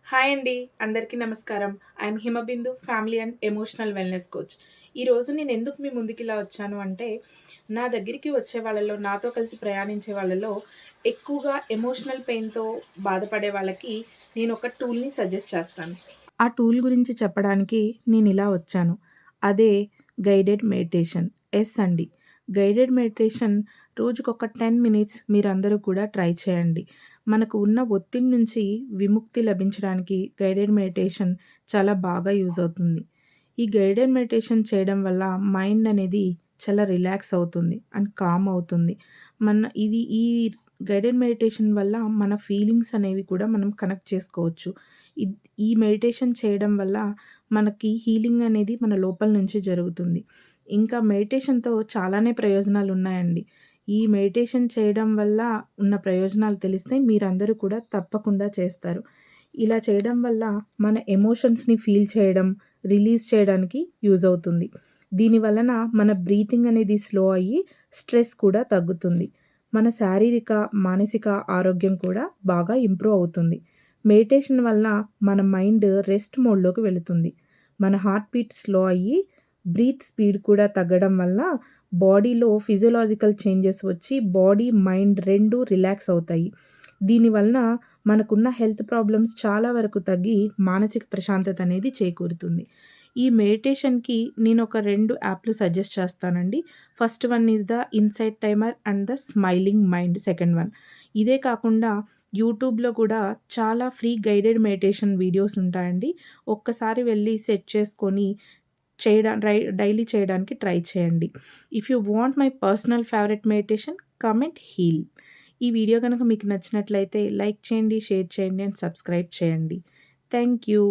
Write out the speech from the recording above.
Hi అండి. అందరికీ నమస్కారం. I'm Himabindu family and emotional wellness coach. ఈరోజు నేను ఎందుకు మీ ముందుకిలా వచ్చాను అంటే, నా దగ్గరికి వచ్చే వాళ్ళలో, నాతో కలిసి ప్రయాణించే వాళ్ళలో ఎక్కువగా ఎమోషనల్ పెయిన్‌తో బాధపడే వాళ్ళకి నేనొక టూల్‌ని సజెస్ట్ చేస్తాను. ఆ టూల్ గురించి చెప్పడానికి నేనిలా వచ్చాను. అదే గైడెడ్ మెడిటేషన్. యెస్ అండి. గైడెడ్ మెడిటేషన్ రోజుకొక 10 మినిట్స్ మీరందరూ కూడా ట్రై చేయండి. మనకు ఉన్న ఒత్తిడి నుంచి విముక్తి లభించడానికి గైడెడ్ మెడిటేషన్ చాలా బాగా యూజ్ అవుతుంది. ఈ గైడెడ్ మెడిటేషన్ చేయడం వల్ల మైండ్ అనేది చాలా రిలాక్స్ అవుతుంది అండ్ కామ్ అవుతుంది. ఈ గైడెడ్ మెడిటేషన్ వల్ల మన ఫీలింగ్స్ అనేవి కూడా మనం కనెక్ట్ చేసుకోవచ్చు. ఇద్ ఈ మెడిటేషన్ చేయడం వల్ల మనకి హీలింగ్ అనేది మన లోపల నుంచి జరుగుతుంది. ఇంకా మెడిటేషన్‌తో చాలానే ప్రయోజనాలున్నాయండి. ఈ మెడిటేషన్ చేయడం వల్ల ఉన్న ప్రయోజనాలు తెలిస్తే మీరందరూ కూడా తప్పకుండా చేస్తారు. ఇలా చేయడం వల్ల మన ఎమోషన్స్‌ని ఫీల్ చేయడం, రిలీజ్ చేయడానికి యూజ్ అవుతుంది. దీని వలన మన బ్రీతింగ్ అనేది స్లో అయ్యి స్ట్రెస్ కూడా తగ్గుతుంది. మన శారీరక, మానసిక ఆరోగ్యం కూడా బాగా ఇంప్రూవ్ అవుతుంది. మెడిటేషన్ వల్ల మన మైండ్ రెస్ట్ మోడ్‌లోకి వెళుతుంది. మన హార్ట్ బీట్ స్లో అయ్యి బ్రీత్ స్పీడ్ కూడా తగ్గడం వల్ల బాడీలో ఫిజియోలాజికల్ చేంజెస్ వచ్చి బాడీ, మైండ్ 2 రిలాక్స్ అవుతాయి. దీనివలన మనకున్న హెల్త్ ప్రాబ్లమ్స్ చాలా వరకు తగ్గి మానసిక ప్రశాంతత అనేది చేకూరుతుంది. ఈ మెడిటేషన్‌కి నేనొక 2 యాప్‌లు సజెస్ట్ చేస్తానండి. First one is the insight timer and the smiling mind second one. ఇదే కాకుండా యూట్యూబ్‌లో కూడా చాలా ఫ్రీ గైడెడ్ మెడిటేషన్ వీడియోస్ ఉంటాయండి. ఒక్కసారి వెళ్లి సెట్ చేసుకొని డైలీ చేయడానికి ట్రై చేయండి. If you want my personal favourite meditation comment heal. ఈ వీడియో గనుక మీకు నచ్చినట్లయితే లైక్ చేయండి, షేర్ చేయండి అండ్ సబ్స్క్రైబ్ చేయండి. Thank you.